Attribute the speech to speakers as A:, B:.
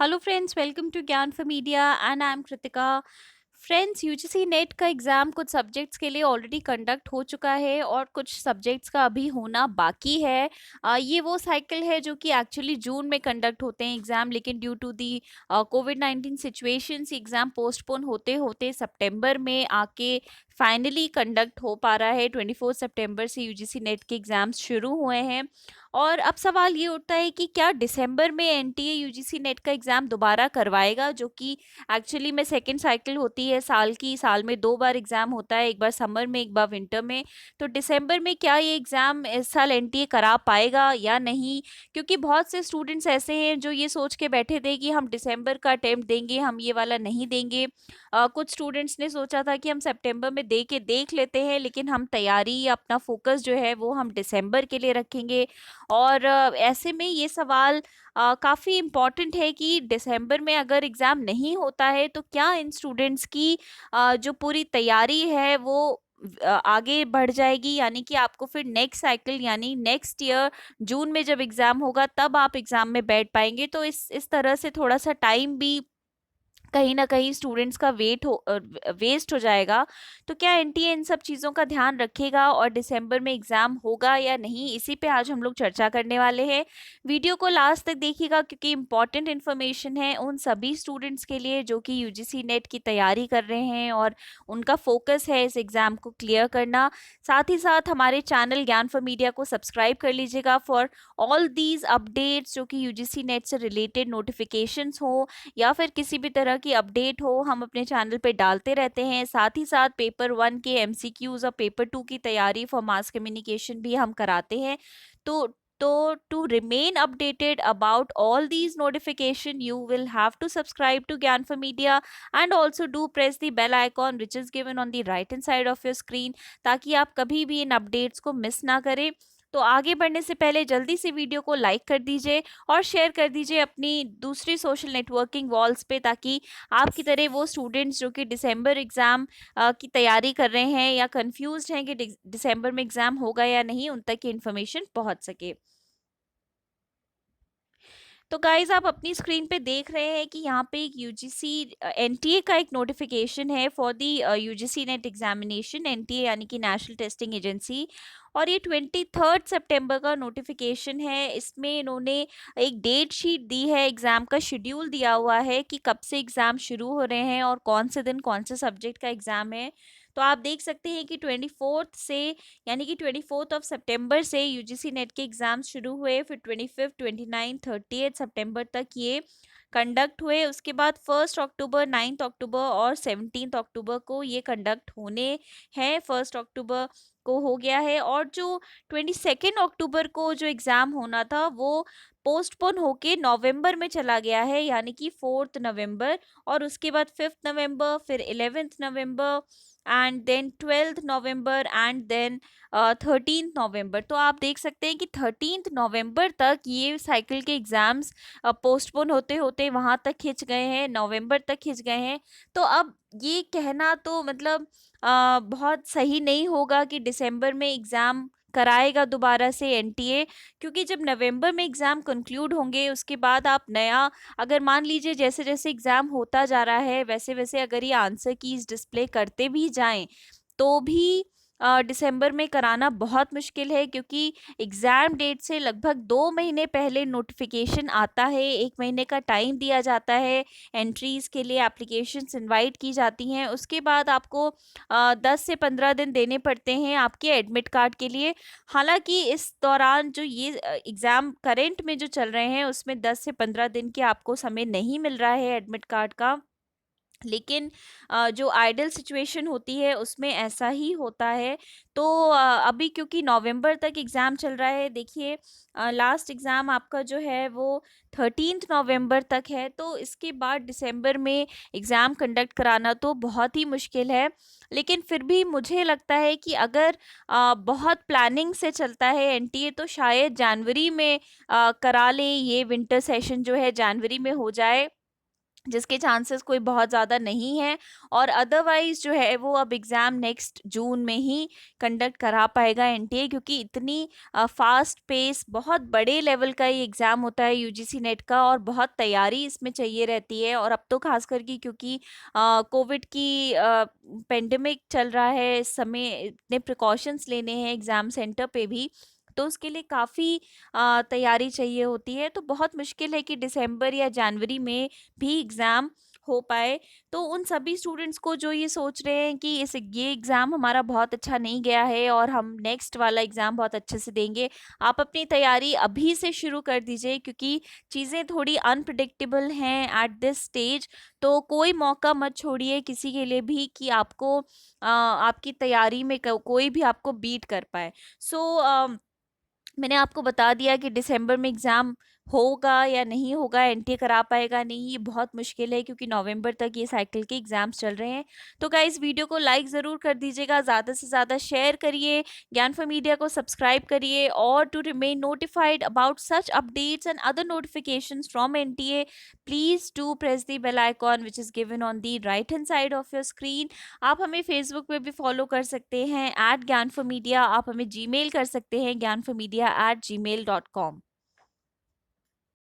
A: Hello friends, welcome to ज्ञान for media and I am Kritika. Friends, UGC net का exam कुछ subjects के लिए ऑलरेडी कंडक्ट हो चुका है और कुछ सब्जेक्ट्स का अभी होना बाकी है। ये वो साइकिल है जो कि एक्चुअली जून में कंडक्ट होते हैं एग्ज़ाम, लेकिन ड्यू टू दी कोविड-19 सिचुएशंस एग्ज़ाम पोस्टपोन होते होते सितंबर में आके फाइनली कंडक्ट हो पा रहा है। 24 सितंबर से यूजीसी नेट के एग्ज़ाम्स शुरू हुए हैं और अब सवाल ये उठता है कि क्या दिसंबर में एनटीए यूजीसी नेट का एग्ज़ाम दोबारा करवाएगा, जो कि एक्चुअली में सेकेंड साइकिल होती है साल में 2 बार एग्ज़ाम होता है, एक बार समर में एक बार विंटर में। तो दिसंबर में क्या ये एग्ज़ाम इस साल एनटीए करा पाएगा या नहीं? क्योंकि बहुत से स्टूडेंट्स ऐसे हैं जो ये सोच के बैठे थे कि हम दिसंबर का अटेम्प्ट देंगे, हम ये वाला नहीं देंगे। कुछ स्टूडेंट्स ने सोचा था कि हम सितंबर में दे के देख लेते हैं, लेकिन हम तैयारी अपना फोकस जो है वो हम दिसंबर के लिए रखेंगे। और ऐसे में ये सवाल काफ़ी इम्पॉर्टेंट है कि दिसंबर में अगर एग्ज़ाम नहीं होता है तो क्या इन स्टूडेंट्स की जो पूरी तैयारी है वो आगे बढ़ जाएगी, यानी कि आपको फिर नेक्स्ट साइकिल यानी नेक्स्ट ईयर जून में जब एग्ज़ाम होगा तब आप एग्ज़ाम में बैठ पाएंगे। तो इस तरह से थोड़ा सा टाइम भी कहीं न कहीं स्टूडेंट्स का वेस्ट हो जाएगा। तो क्या एनटीए इन सब चीज़ों का ध्यान रखेगा और दिसंबर में एग्ज़ाम होगा या नहीं? इसी पे आज हम लोग चर्चा करने वाले हैं। वीडियो को लास्ट तक देखिएगा क्योंकि इम्पोर्टेंट इन्फॉर्मेशन है उन सभी स्टूडेंट्स के लिए जो कि यूजीसी नेट की तैयारी कर रहे हैं और उनका फ़ोकस है इस एग्ज़ाम को क्लियर करना। साथ ही साथ हमारे चैनल ज्ञान फॉर मीडिया को सब्सक्राइब कर लीजिएगा फॉर ऑल दीज़ अपडेट्स, जो कि यूजीसी नेट से रिलेटेड नोटिफ़िकेशंस हो या फिर किसी भी तरह की अपडेट हो, हम अपने चैनल पे डालते रहते हैं। साथ ही साथ पेपर 1 के एमसीक्यूज और पेपर 2 की तैयारी फॉर मास कम्युनिकेशन भी हम कराते हैं। तो to remain updated about all these notification, you will have to subscribe to Gyan for Media and also do press the bell icon which is given on the right hand side of your screen, ताकि आप कभी भी इन updates को miss ना करें। तो आगे बढ़ने से पहले जल्दी से वीडियो को लाइक कर दीजिए और शेयर कर दीजिए अपनी दूसरी सोशल नेटवर्किंग वॉल्स पे, ताकि आपकी तरह वो स्टूडेंट्स जो कि दिसंबर एग्ज़ाम की तैयारी कर रहे हैं या कंफ्यूज्ड हैं कि दिसंबर में एग्ज़ाम होगा या नहीं, उन तक की इन्फॉर्मेशन पहुंच सके। तो गाइज, आप अपनी स्क्रीन पे देख रहे हैं कि यहाँ पे एक यूजीसी एनटीए का एक नोटिफिकेशन है for the UGC net examination. NTA यानी कि नेशनल टेस्टिंग एजेंसी, और ये 23 सितंबर का नोटिफिकेशन है। इसमें इन्होंने एक डेट शीट दी है, एग्ज़ाम का शेड्यूल दिया हुआ है कि कब से एग्ज़ाम शुरू हो रहे हैं और कौन से दिन कौन से सब्जेक्ट का एग्ज़ाम है। तो आप देख सकते हैं कि 24 से यानी कि 24 ऑफ सितंबर से यूजीसी नेट के एग्ज़ाम्स शुरू हुए, फिर 25, 29, 30 सितंबर तक ये कंडक्ट हुए। उसके बाद 1 अक्टूबर, 9 अक्टूबर और 17 अक्टूबर को ये कंडक्ट होने हैं। 1 अक्टूबर को हो गया है और जो 22 अक्टूबर को जो एग्ज़ाम होना था वो पोस्टपोन होके नवंबर में चला गया है, यानी कि 4 नवंबर। और उसके बाद 5 नवंबर, फिर 11 November and then 12 November and then 13 November. तो आप देख सकते हैं कि 13 नवंबर तक ये साइकिल के एग्ज़ाम्स पोस्टपोन होते होते वहाँ तक खिंच गए हैं, नवंबर तक खिंच गए हैं। तो अब ये कहना तो मतलब बहुत सही नहीं होगा कि दिसंबर में एग्ज़ाम कराएगा दोबारा से एनटीए, क्योंकि जब नवंबर में एग्ज़ाम कंक्लूड होंगे उसके बाद आप नया, अगर मान लीजिए जैसे जैसे एग्ज़ाम होता जा रहा है वैसे वैसे अगर ये आंसर कीज डिस्प्ले करते भी जाएं तो भी दिसंबर में कराना बहुत मुश्किल है, क्योंकि एग्ज़ाम डेट से लगभग 2 महीने पहले नोटिफिकेशन आता है। 1 महीने का टाइम दिया जाता है, एंट्रीज़ के लिए एप्लीकेशंस इनवाइट की जाती हैं। उसके बाद आपको 10 से 15 दिन देने पड़ते हैं आपके एडमिट कार्ड के लिए। हालांकि इस दौरान जो ये एग्ज़ाम करेंट में जो चल रहे हैं उसमें 10 से 15 दिन के आपको समय नहीं मिल रहा है एडमिट कार्ड का, लेकिन जो आइडल सिचुएशन होती है उसमें ऐसा ही होता है। तो अभी क्योंकि नवंबर तक एग्ज़ाम चल रहा है, देखिए लास्ट एग्ज़ाम आपका जो है वो 13 नवंबर तक है, तो इसके बाद दिसंबर में एग्ज़ाम कंडक्ट कराना तो बहुत ही मुश्किल है। लेकिन फिर भी मुझे लगता है कि अगर बहुत प्लानिंग से चलता है एनटीए तो शायद जनवरी में करा ले, ये विंटर सेशन जो है जनवरी में हो जाए। जिसके चांसेस कोई बहुत ज़्यादा नहीं है, और अदरवाइज जो है वो अब एग्ज़ाम नेक्स्ट जून में ही कंडक्ट करा पाएगा एनटीए, क्योंकि इतनी फास्ट पेस, बहुत बड़े लेवल का ये एग्ज़ाम होता है यूजीसी नेट का, और बहुत तैयारी इसमें चाहिए रहती है। और अब तो खास करके क्योंकि कोविड की पेंडेमिक चल रहा है इस समय, इतने प्रिकॉशंस लेने हैं एग्ज़ाम सेंटर पे भी, तो उसके लिए काफ़ी तैयारी चाहिए होती है। तो बहुत मुश्किल है कि दिसंबर या जनवरी में भी एग्ज़ाम हो पाए। तो उन सभी स्टूडेंट्स को जो ये सोच रहे हैं कि इस ये एग्ज़ाम हमारा बहुत अच्छा नहीं गया है और हम नेक्स्ट वाला एग्ज़ाम बहुत अच्छे से देंगे, आप अपनी तैयारी अभी से शुरू कर दीजिए, क्योंकि चीज़ें थोड़ी अनप्रिडिक्टेबल हैं एट दिस स्टेज। तो कोई मौका मत छोड़िए किसी के लिए भी कि आपको आपकी तैयारी में कोई भी आपको बीट कर पाए। सो मैंने आपको बता दिया कि दिसंबर में एग्ज़ाम होगा या नहीं होगा, एनटीए करा पाएगा नहीं, ये बहुत मुश्किल है क्योंकि नवंबर तक ये साइकिल के एग्ज़ाम्स चल रहे हैं। तो गाइस वीडियो को लाइक ज़रूर कर दीजिएगा, ज़्यादा से ज़्यादा शेयर करिए, ज्ञान फॉर मीडिया को सब्सक्राइब करिए, और to remain notified about such updates and other notifications from NTA, please do press the bell icon which is given on the right hand side of your screen. आप हमें Facebook पे भी follow कर सकते हैं, @ज्ञान फॉर मीडिया। आप हमें जीमेल कर सकते हैं, ज्ञान फॉर मीडिया @gmail.com।